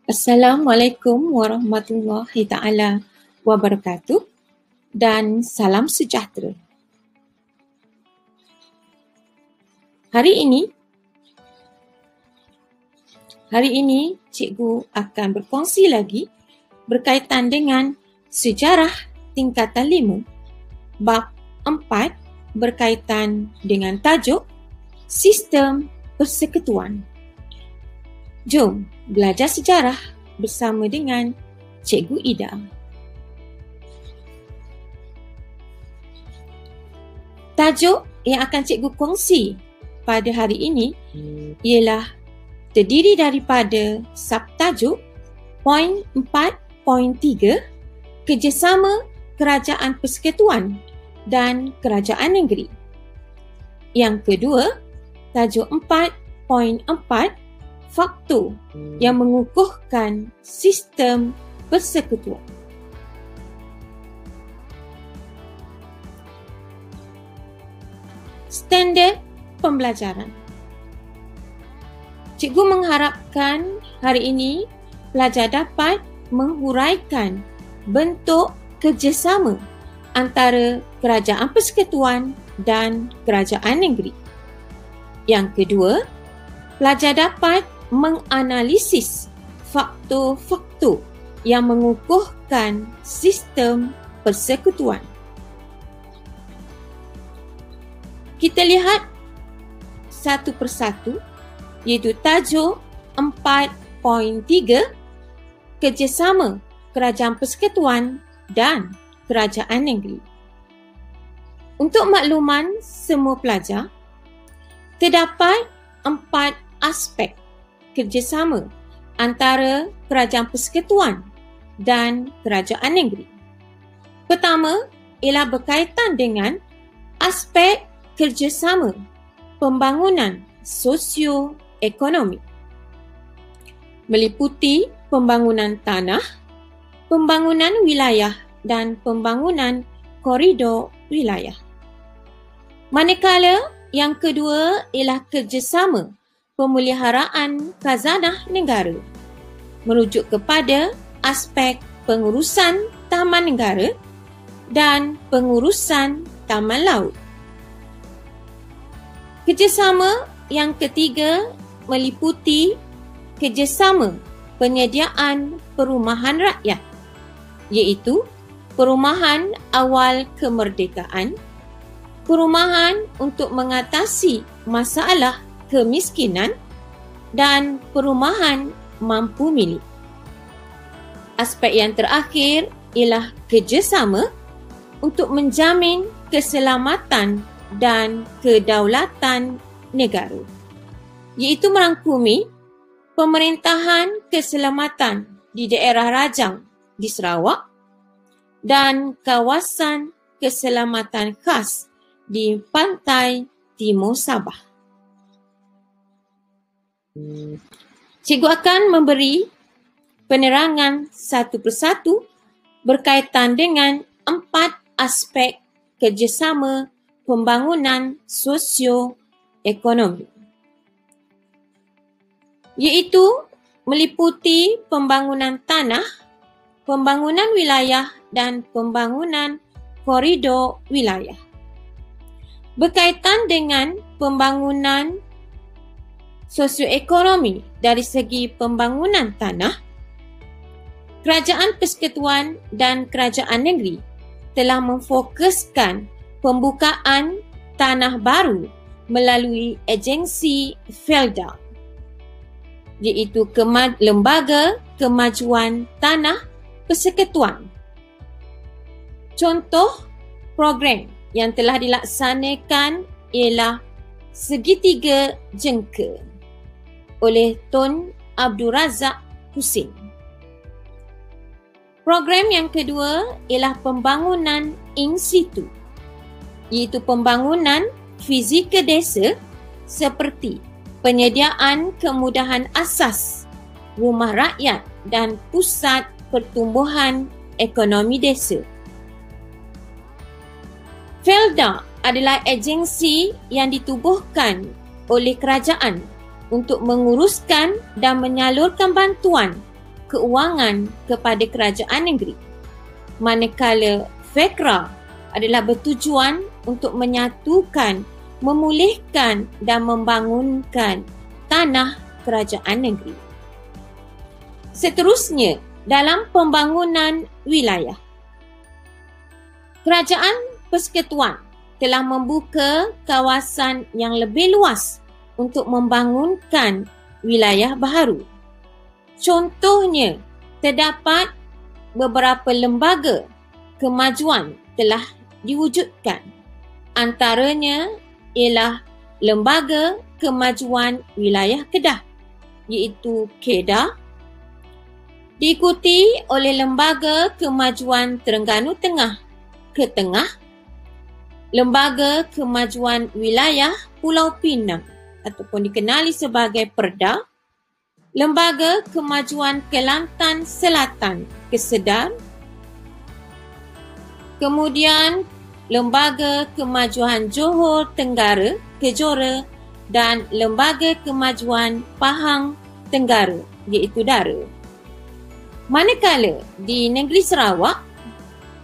Assalamualaikum warahmatullahi taala wabarakatuh dan salam sejahtera. Hari ini cikgu akan berkongsi lagi berkaitan dengan sejarah tingkatan 5 bab 4 berkaitan dengan tajuk Sistem Persekutuan. Jom belajar sejarah bersama dengan Cikgu Ida. Tajuk yang akan cikgu kongsi pada hari ini ialah terdiri daripada subtajuk poin 4.3 Kerjasama Kerajaan Persekutuan dan Kerajaan Negeri. Yang kedua, tajuk 4.4 Faktor yang mengukuhkan sistem persekutuan. Standard pembelajaran. Cikgu mengharapkan hari ini pelajar dapat menghuraikan bentuk kerjasama antara kerajaan persekutuan dan kerajaan negeri. Yang kedua, pelajar dapat menganalisis faktor-faktor yang mengukuhkan sistem persekutuan. Kita lihat satu persatu, iaitu tajuk 4.3 Kerjasama Kerajaan Persekutuan dan Kerajaan Negeri. Untuk makluman semua pelajar, terdapat 4 aspek kerjasama antara kerajaan persekutuan dan kerajaan negeri. Pertama ialah berkaitan dengan aspek kerjasama pembangunan sosio-ekonomi, meliputi pembangunan tanah, pembangunan wilayah dan pembangunan koridor wilayah. Manakala yang kedua ialah kerjasama pemeliharaan khazanah negara, merujuk kepada aspek pengurusan taman negara dan pengurusan taman laut. Kerjasama yang ketiga meliputi kerjasama penyediaan perumahan rakyat, iaitu perumahan awal kemerdekaan, perumahan untuk mengatasi masalah kemiskinan dan perumahan mampu milik. Aspek yang terakhir ialah kerjasama untuk menjamin keselamatan dan kedaulatan negara, iaitu merangkumi pemerintahan keselamatan di daerah Rajang di Sarawak dan kawasan keselamatan khas di pantai timur Sabah. Cikgu akan memberi penerangan satu persatu berkaitan dengan 4 aspek kerjasama pembangunan sosio-ekonomi, iaitu meliputi pembangunan tanah, pembangunan wilayah dan pembangunan koridor wilayah. Berkaitan dengan pembangunan sosioekonomi dari segi pembangunan tanah, Kerajaan Persekutuan dan Kerajaan Negeri telah memfokuskan pembukaan tanah baru melalui agensi FELDA, iaitu Lembaga Kemajuan Tanah Persekutuan. Contoh program yang telah dilaksanakan ialah Segitiga Jengka oleh Tun Abdul Razak Husin. Program yang kedua ialah pembangunan in situ, iaitu pembangunan fizikal desa seperti penyediaan kemudahan asas, rumah rakyat dan pusat pertumbuhan ekonomi desa. FELDA adalah agensi yang ditubuhkan oleh kerajaan untuk menguruskan dan menyalurkan bantuan keuangan kepada kerajaan negeri. Manakala FECRA adalah bertujuan untuk menyatukan, memulihkan dan membangunkan tanah kerajaan negeri. Seterusnya, dalam pembangunan wilayah, Kerajaan Persekutuan telah membuka kawasan yang lebih luas untuk membangunkan wilayah baharu. Contohnya, terdapat beberapa lembaga kemajuan telah diwujudkan. Antaranya ialah Lembaga Kemajuan Wilayah Kedah, iaitu KEDA, diikuti oleh Lembaga Kemajuan Terengganu Tengah ke Tengah, Lembaga Kemajuan Wilayah Pulau Pinang ataupun dikenali sebagai PERDA, Lembaga Kemajuan Kelantan Selatan ke Sedar, kemudian Lembaga Kemajuan Johor Tenggara ke Johor dan Lembaga Kemajuan Pahang Tenggara iaitu Dara. Manakala di negeri Sarawak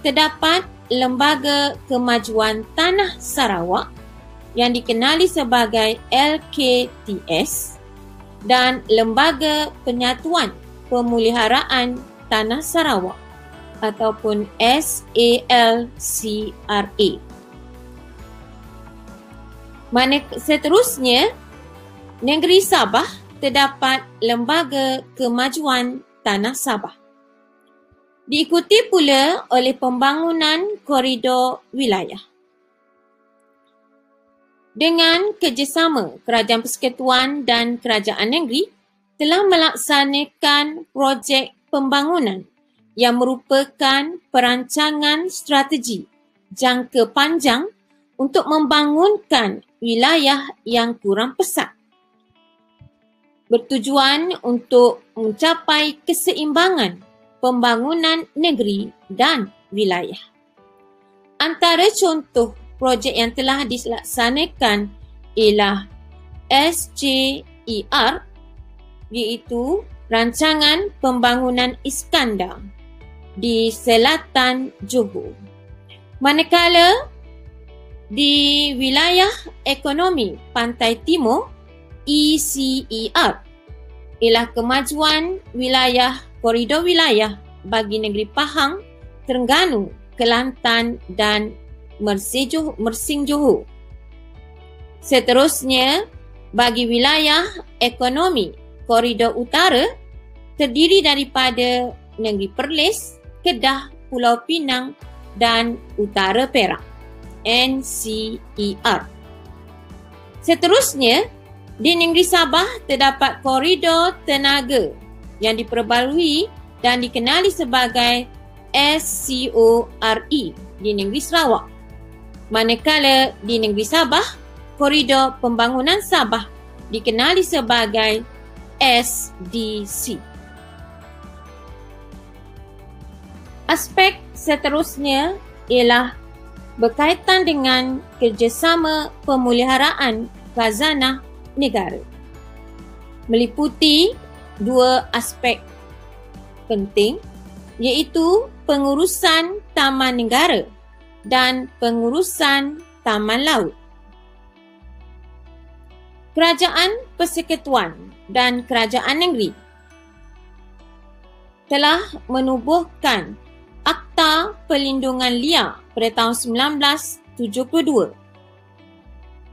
terdapat Lembaga Kemajuan Tanah Sarawak yang dikenali sebagai LKTS dan Lembaga Penyatuan Pemeliharaan Tanah Sarawak ataupun SALCRA. Seterusnya, negeri Sabah terdapat Lembaga Kemajuan Tanah Sabah. Diikuti pula oleh pembangunan koridor wilayah. Dengan kerjasama Kerajaan Persekutuan dan Kerajaan Negeri telah melaksanakan projek pembangunan yang merupakan perancangan strategi jangka panjang untuk membangunkan wilayah yang kurang pesat, bertujuan untuk mencapai keseimbangan pembangunan negeri dan wilayah. Antara contoh projek yang telah dilaksanakan ialah SJER, iaitu Rancangan Pembangunan Iskandar di selatan Johor. Manakala di wilayah ekonomi Pantai Timur, ECER ialah kemajuan wilayah koridor wilayah bagi negeri Pahang, Terengganu, Kelantan dan Mersing Johor. Seterusnya, bagi wilayah ekonomi koridor utara terdiri daripada negeri Perlis, Kedah, Pulau Pinang dan Utara Perak, NCER. Seterusnya, di negeri Sabah terdapat koridor tenaga yang diperbarui dan dikenali sebagai SCORE di negeri Sarawak. Manakala di negeri Sabah, koridor pembangunan Sabah dikenali sebagai SDC. Aspek seterusnya ialah berkaitan dengan kerjasama pemeliharaan khazanah negara. Meliputi dua aspek penting iaitu pengurusan taman negara dan pengurusan taman laut. Kerajaan Persekutuan dan Kerajaan Negeri telah menubuhkan Akta Perlindungan Liar pada tahun 1972.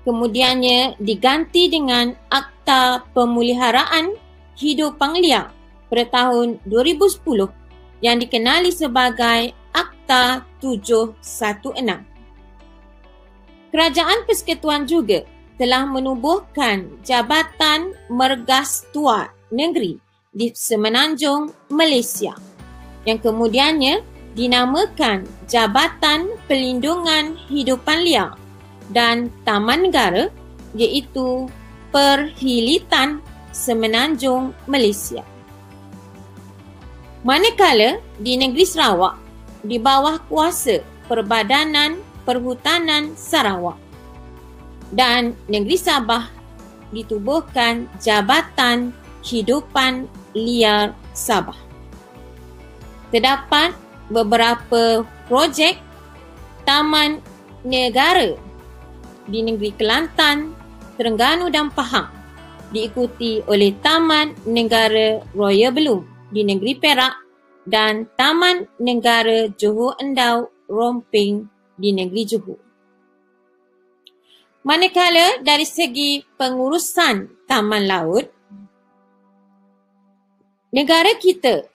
Kemudiannya diganti dengan Akta Pemeliharaan Hidupan Liar pada tahun 2010 yang dikenali sebagai Akta 716. Kerajaan Persekutuan juga telah menubuhkan Jabatan Mergastuar Negeri di Semenanjung Malaysia yang kemudiannya dinamakan Jabatan Perlindungan Hidupan Liar dan Taman Negara iaitu Perhilitan Semenanjung Malaysia. Manakala di negeri Sarawak di bawah kuasa Perbadanan Perhutanan Sarawak dan negeri Sabah ditubuhkan Jabatan Hidupan Liar Sabah. Terdapat beberapa projek taman negara di negeri Kelantan, Terengganu dan Pahang, diikuti oleh Taman Negara Royal Belum di negeri Perak dan Taman Negara Johor Endau Romping di negeri Johor. Manakala dari segi pengurusan taman laut, negara kita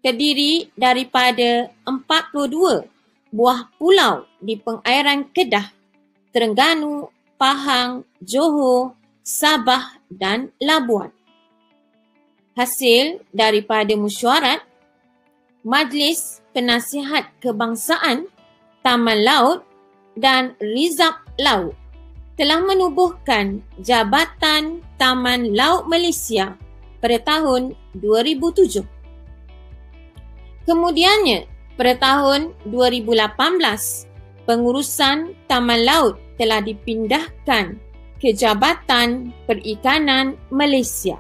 terdiri daripada 42 buah pulau di pengairan Kedah, Terengganu, Pahang, Johor, Sabah dan Labuan. Hasil daripada mesyuarat Majlis Penasihat Kebangsaan Taman Laut dan Rizab Laut telah menubuhkan Jabatan Taman Laut Malaysia pada tahun 2007. Kemudiannya, pada tahun 2018, pengurusan Taman Laut telah dipindahkan ke Jabatan Perikanan Malaysia.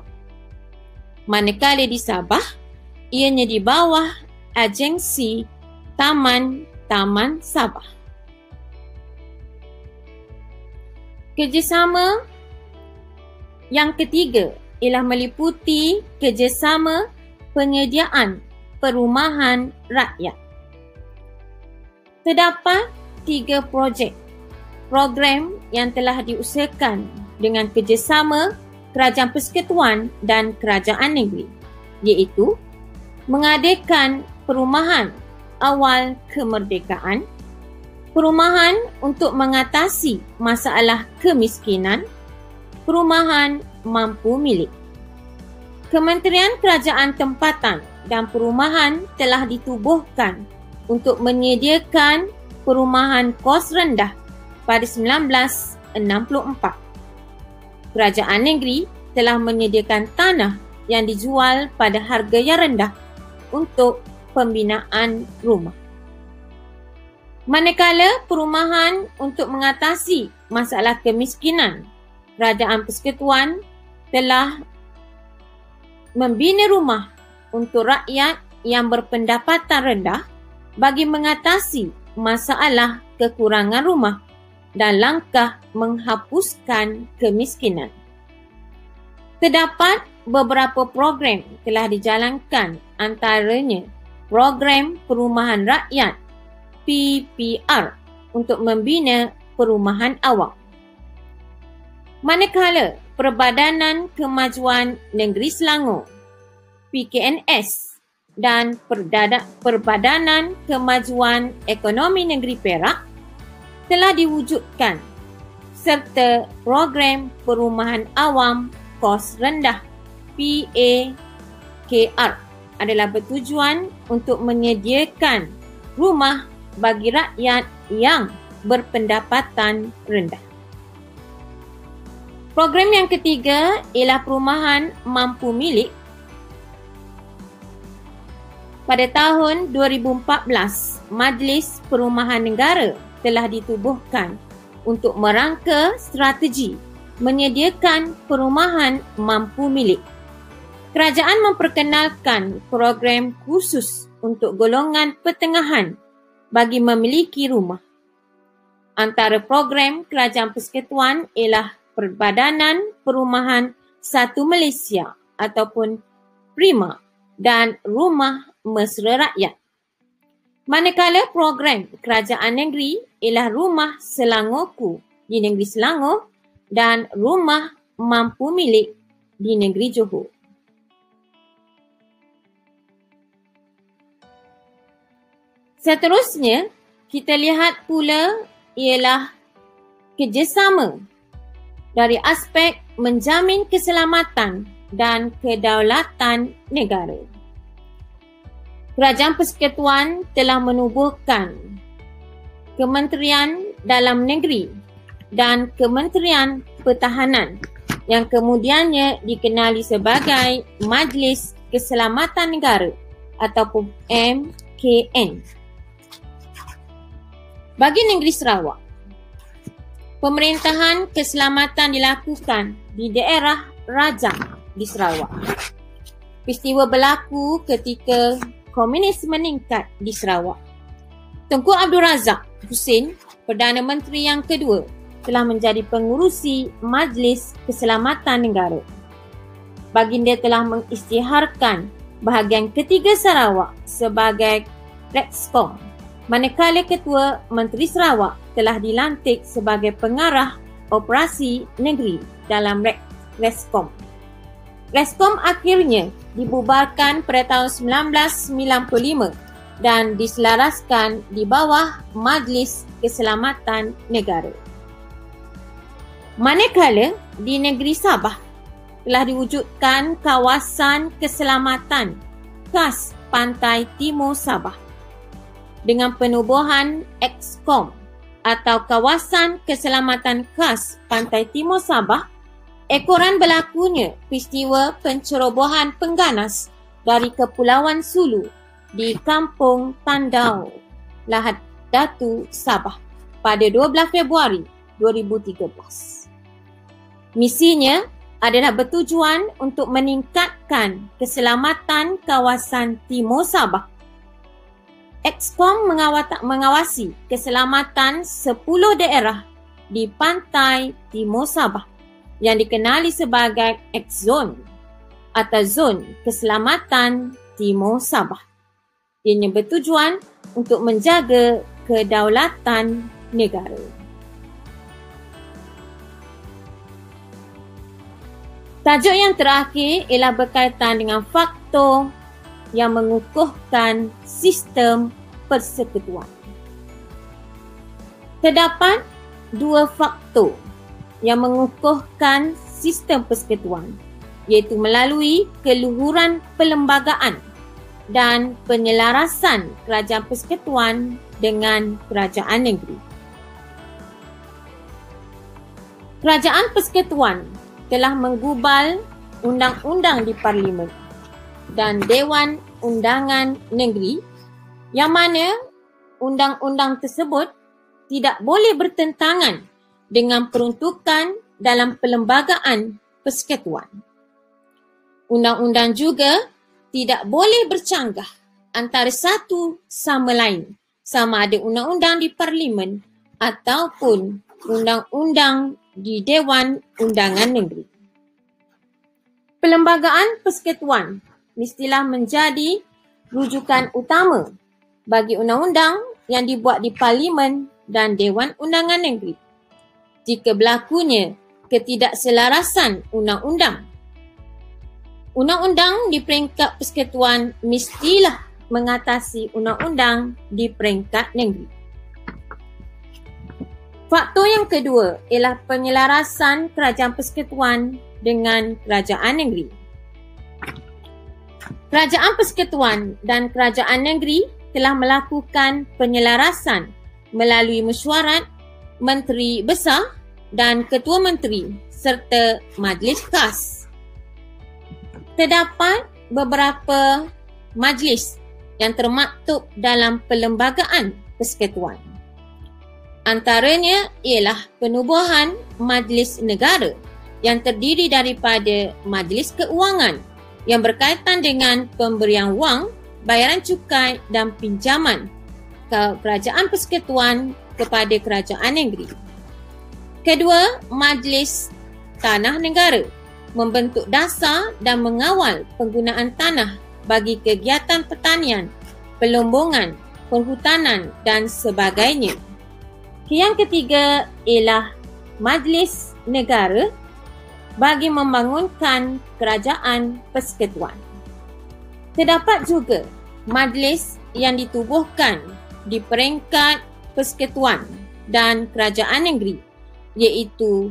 Manakala di Sabah, ianya di bawah Agensi Taman Sabah. Kerjasama yang ketiga ialah meliputi kerjasama penyediaan perumahan rakyat. Terdapat 3 program yang telah diusahakan dengan kerjasama Kerajaan Persekutuan dan Kerajaan Negeri, iaitu mengadakan perumahan awal kemerdekaan, perumahan untuk mengatasi masalah kemiskinan, perumahan mampu milik. Kementerian Kerajaan Tempatan dan Perumahan telah ditubuhkan untuk menyediakan perumahan kos rendah pada 1964. Kerajaan Negeri telah menyediakan tanah yang dijual pada harga yang rendah untuk pembinaan rumah. Manakala perumahan untuk mengatasi masalah kemiskinan, Kerajaan Persekutuan telah membina rumah untuk rakyat yang berpendapatan rendah bagi mengatasi masalah kekurangan rumah dan langkah menghapuskan kemiskinan. Terdapat beberapa program telah dijalankan, antaranya Program Perumahan Rakyat PPR untuk membina perumahan awam. Manakala Perbadanan Kemajuan Negeri Selangor PKNS dan Perbadanan Kemajuan Ekonomi Negeri Perak telah diwujudkan, serta Program Perumahan Awam Kos Rendah PAKR adalah bertujuan untuk menyediakan rumah bagi rakyat yang berpendapatan rendah. Program yang ketiga ialah perumahan mampu milik. Pada tahun 2014, Majlis Perumahan Negara telah ditubuhkan untuk merangka strategi menyediakan perumahan mampu milik. Kerajaan memperkenalkan program khusus untuk golongan pertengahan bagi memiliki rumah. Antara program Kerajaan Persekutuan ialah Perbadanan Perumahan Satu Malaysia ataupun PRIMA dan Rumah Mesra Rakyat. Manakala program Kerajaan Negeri ialah Rumah Selangorku di negeri Selangor dan Rumah Mampu Milik di negeri Johor. Seterusnya, kita lihat pula ialah kerjasama dari aspek menjamin keselamatan dan kedaulatan negara. Kerajaan Persekutuan telah menubuhkan Kementerian Dalam Negeri dan Kementerian Pertahanan yang kemudiannya dikenali sebagai Majlis Keselamatan Negara ataupun MKN. Bagi negeri Sarawak, pemerintahan keselamatan dilakukan di daerah Rajang di Sarawak. Peristiwa berlaku ketika komunis meningkat di Sarawak. Tunku Abdul Razak Husin, Perdana Menteri yang kedua, telah menjadi pengurusi Majlis Keselamatan Negara. Baginda telah mengisytiharkan bahagian ketiga Sarawak sebagai Rexcom, manakala Ketua Menteri Sarawak telah dilantik sebagai pengarah operasi negeri dalam Rexcom. Rexcom akhirnya dibubarkan pada tahun 1995 dan diselaraskan di bawah Majlis Keselamatan Negara. Manakala di negeri Sabah telah diwujudkan kawasan keselamatan khas Pantai Timur Sabah dengan penubuhan XCOM atau Kawasan Keselamatan Khas Pantai Timur Sabah. Ekoran berlakunya peristiwa pencerobohan pengganas dari Kepulauan Sulu di Kampung Tandau, Lahad Datu, Sabah pada 12 Februari 2013. Misinya adalah bertujuan untuk meningkatkan keselamatan kawasan Timur Sabah. XCOM mengawasi keselamatan 10 daerah di pantai Timur Sabah yang dikenali sebagai X-Zone atau Zon Keselamatan Timur Sabah. Ianya bertujuan untuk menjaga kedaulatan negara. Tajuk yang terakhir ialah berkaitan dengan faktor yang mengukuhkan sistem persekutuan. Terdapat dua faktor yang mengukuhkan sistem persekutuan, iaitu melalui keluhuran perlembagaan dan penyelarasan kerajaan persekutuan dengan kerajaan negeri. Kerajaan persekutuan telah menggubal undang-undang di Parlimen dan Dewan Undangan Negeri, yang mana undang-undang tersebut tidak boleh bertentangan dengan peruntukan dalam perlembagaan persekutuan. Undang-undang juga tidak boleh bercanggah antara satu sama lain, sama ada undang-undang di Parlimen ataupun undang-undang di Dewan Undangan Negeri. Perlembagaan persekutuan mestilah menjadi rujukan utama bagi undang-undang yang dibuat di Parlimen dan Dewan Undangan Negeri. Jika berlakunya ketidakselarasan undang-undang, undang-undang di peringkat persekutuan mestilah mengatasi undang-undang di peringkat negeri. Faktor yang kedua ialah penyelarasan kerajaan persekutuan dengan kerajaan negeri. Kerajaan persekutuan dan kerajaan negeri telah melakukan penyelarasan melalui mesyuarat Menteri Besar dan Ketua Menteri serta Majlis Khas. Terdapat beberapa majlis yang termaktub dalam perlembagaan persekutuan. Antaranya ialah penubuhan Majlis Negara yang terdiri daripada Majlis Keuangan yang berkaitan dengan pemberian wang, bayaran cukai dan pinjaman kerajaan persekutuan kepada kerajaan negeri. Kedua, Majlis Tanah Negara membentuk dasar dan mengawal penggunaan tanah bagi kegiatan pertanian, pelombongan, perhutanan dan sebagainya. Yang ketiga ialah Majlis Negara bagi membangunkan kerajaan persekutuan. Terdapat juga majlis yang ditubuhkan di peringkat persekutuan dan kerajaan negeri, iaitu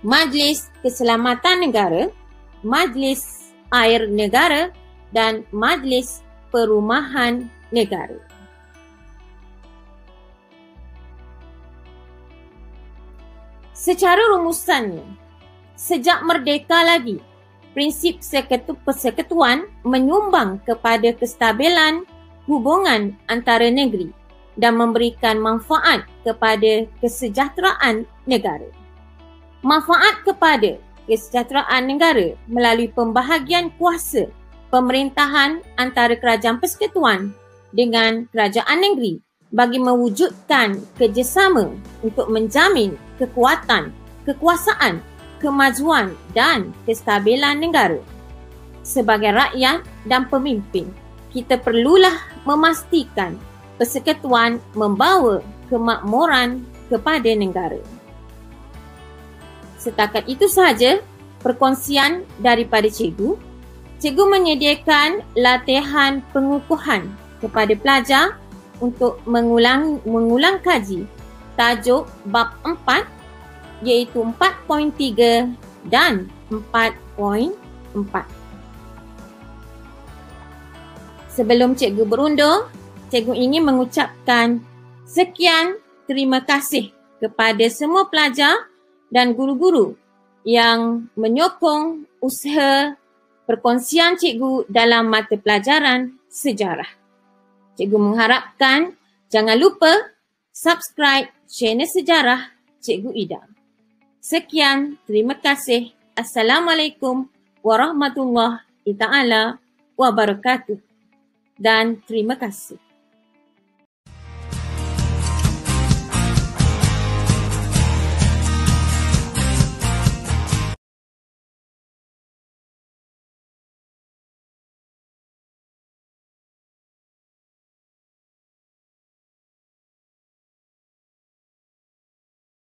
Majlis Keselamatan Negara, Majlis Air Negara dan Majlis Perumahan Negara. Secara rumusannya, sejak merdeka lagi, prinsip persekutuan menyumbang kepada kestabilan hubungan antara negeri dan memberikan manfaat kepada kesejahteraan negara. Manfaat kepada kesejahteraan negara melalui pembahagian kuasa pemerintahan antara Kerajaan Persekutuan dengan Kerajaan Negeri bagi mewujudkan kerjasama untuk menjamin kekuatan, kekuasaan, kemajuan dan kestabilan negara. Sebagai rakyat dan pemimpin, kita perlulah memastikan persekutuan membawa kemakmuran kepada negara. Setakat itu sahaja perkongsian daripada cikgu. Cikgu menyediakan latihan pengukuhan kepada pelajar untuk mengulang kaji tajuk bab 4 iaitu 4.3 dan 4.4. Sebelum cikgu berundur, cikgu ingin mengucapkan sekian terima kasih kepada semua pelajar dan guru-guru yang menyokong usaha perkongsian cikgu dalam mata pelajaran sejarah. Cikgu mengharapkan jangan lupa subscribe channel Sejarah Cikgu Ida. Sekian, terima kasih. Assalamualaikum warahmatullahi taala wabarakatuh. Dan terima kasih.